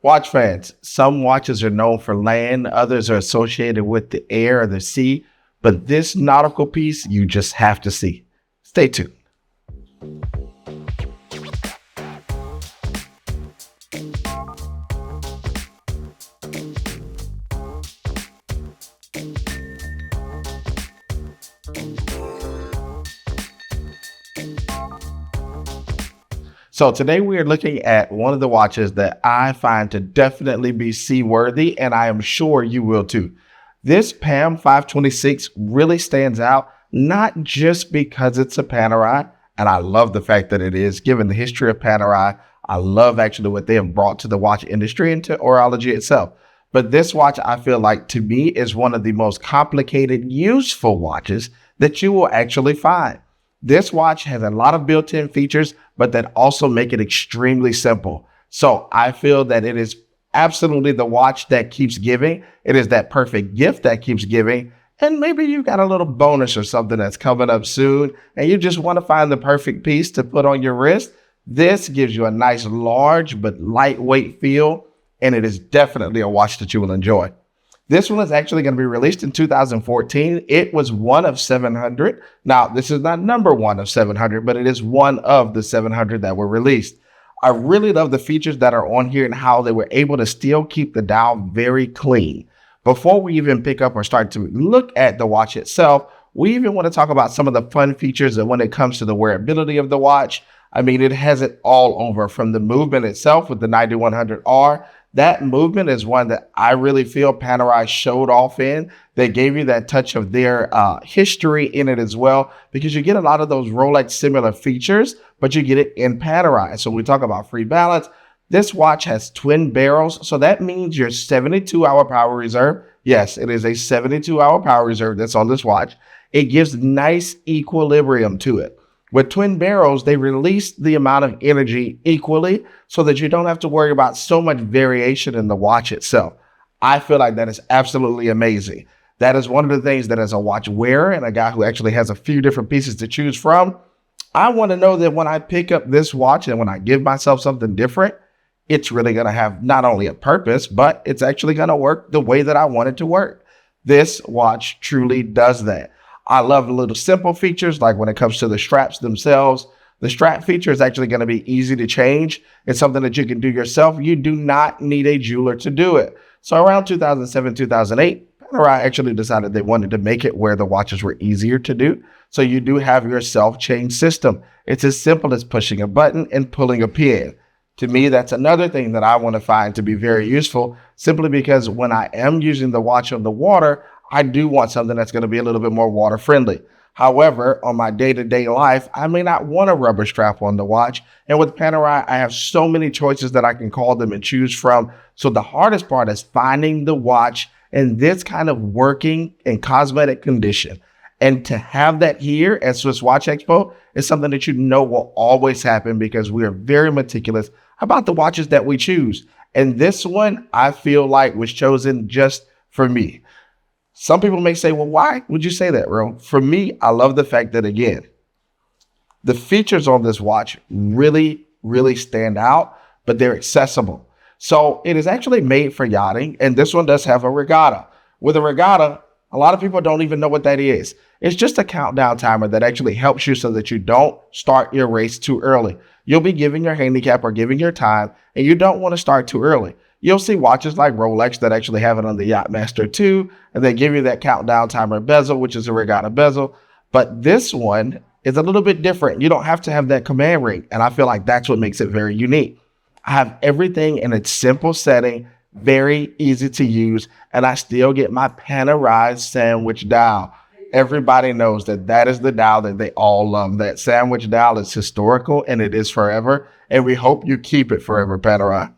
Watch fans, some watches are known for land, others are associated with the air or the sea, but this nautical piece you just have to see. Stay tuned. So today we are looking at one of the watches that I find to definitely be seaworthy, and I am sure you will too. This PAM 526 really stands out, not just because it's a Panerai, and I love the fact that it is, given the history of Panerai. I love actually what they have brought to the watch industry and to horology itself. But this watch, I feel like, to me, is one of the most complicated, useful watches that you will actually find. This watch has a lot of built-in features, but that also make it extremely simple. So I feel that it is absolutely the watch that keeps giving. It is that perfect gift that keeps giving. And maybe you got a little bonus or something that's coming up soon, and you just want to find the perfect piece to put on your wrist. This gives you a nice large but lightweight feel, and it is definitely a watch that you will enjoy. This one is actually going to be released in 2014. It was one of 700. Now, this is not number one of 700, but it is one of the 700 that were released. I really love the features that are on here and how they were able to still keep the dial very clean. Before we even pick up or start to look at the watch itself, we even want to talk about some of the fun features that when it comes to the wearability of the watch. I mean, it has it all over, from the movement itself with the 9100R. That movement is one that I really feel Panerai showed off in. They gave you that touch of their history in it as well, because you get a lot of those Rolex similar features, but you get it in Panerai. So we talk about free balance. This watch has twin barrels, so that means your 72-hour power reserve. Yes, it is a 72-hour power reserve that's on this watch. It gives nice equilibrium to it. With twin barrels, they release the amount of energy equally so that you don't have to worry about so much variation in the watch itself. I feel like that is absolutely amazing. That is one of the things that, as a watch wearer and a guy who actually has a few different pieces to choose from, I want to know that when I pick up this watch and when I give myself something different, it's really going to have not only a purpose, but it's actually going to work the way that I want it to work. This watch truly does that. I love the little simple features, like when it comes to the straps themselves. The strap feature is actually going to be easy to change. It's something that you can do yourself. You do not need a jeweler to do it. So around 2007, 2008, Panerai actually decided they wanted to make it where the watches were easier to do. So you do have your self-change system. It's as simple as pushing a button and pulling a pin. To me, that's another thing that I want to find to be very useful, simply because when I am using the watch on the water, I do want something that's going to be a little bit more water friendly. However, on my day-to-day life, I may not want a rubber strap on the watch. And with Panerai, I have so many choices that I can call them and choose from. So the hardest part is finding the watch in this kind of working and cosmetic condition. And to have that here at Swiss Watch Expo is something that you know will always happen, because we are very meticulous about the watches that we choose. And this one, I feel like, was chosen just for me. Some people may say, well, why would you say that, Ro? For me, I love the fact that, again, the features on this watch really, really stand out, but they're accessible. So it is actually made for yachting, and this one does have a regatta. With a regatta, a lot of people don't even know what that is. It's just a countdown timer that actually helps you so that you don't start your race too early. You'll be giving your handicap or giving your time, and you don't want to start too early. You'll see watches like Rolex that actually have it on the Yachtmaster 2, and they give you that countdown timer bezel, which is a regatta bezel. But this one is a little bit different. You don't have to have that command ring, and I feel like that's what makes it very unique. I have everything in its simple setting, very easy to use, and I still get my Panerai sandwich dial. Everybody knows that that is the dial that they all love. That sandwich dial is historical, and it is forever, and we hope you keep it forever, Panerai.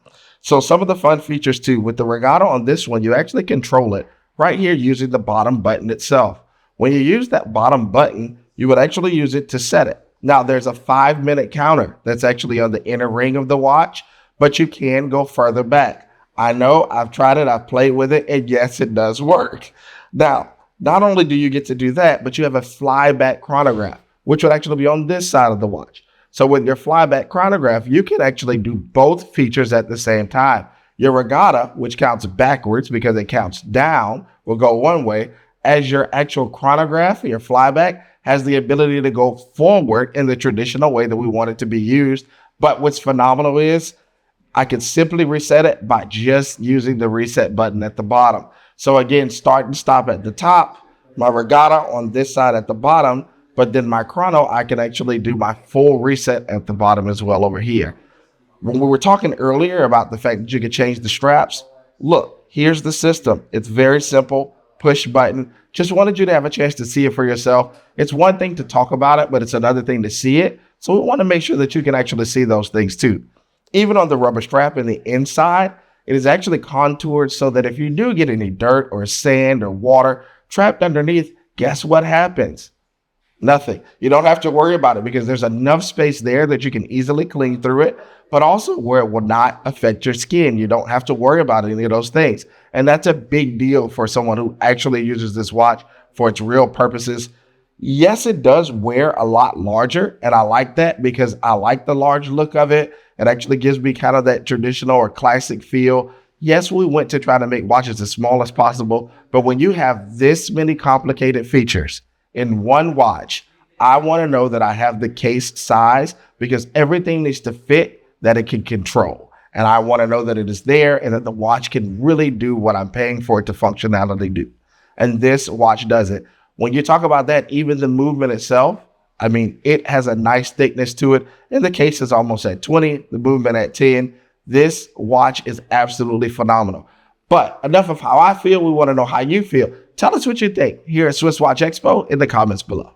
So some of the fun features too, with the regatta on this one, you actually control it right here using the bottom button itself. When you use that bottom button, you would actually use it to set it. Now there's a 5-minute counter that's actually on the inner ring of the watch, but you can go further back. I know, I've tried it, I've played with it, and yes, it does work. Now, not only do you get to do that, but you have a flyback chronograph, which would actually be on this side of the watch. So with your flyback chronograph, you can actually do both features at the same time. Your regatta, which counts backwards because it counts down, will go one way, as your actual chronograph, your flyback, has the ability to go forward in the traditional way that we want it to be used. But what's phenomenal is I can simply reset it by just using the reset button at the bottom. So again, start and stop at the top, my regatta on this side at the bottom, but then my chrono, I can actually do my full reset at the bottom as well over here. When we were talking earlier about the fact that you could change the straps, look, here's the system. It's very simple, push button. Just wanted you to have a chance to see it for yourself. It's one thing to talk about it, but it's another thing to see it. So we want to make sure that you can actually see those things too. Even on the rubber strap in the inside, it is actually contoured so that if you do get any dirt or sand or water trapped underneath, guess what happens? Nothing. You don't have to worry about it because there's enough space there that you can easily clean through it, but also where it will not affect your skin. You don't have to worry about any of those things. And that's a big deal for someone who actually uses this watch for its real purposes. Yes, it does wear a lot larger, and I like that because I like the large look of it. It actually gives me kind of that traditional or classic feel. Yes, we went to try to make watches as small as possible, but when you have this many complicated features in one watch, I want to know that I have the case size because everything needs to fit that it can control. And I want to know that it is there and that the watch can really do what I'm paying for it to functionality do. And this watch does it. When you talk about that, even the movement itself, I mean, it has a nice thickness to it. And the case is almost at 20, the movement at 10. This watch is absolutely phenomenal. But enough of how I feel. We want to know how you feel. Tell us what you think here at Swiss Watch Expo in the comments below.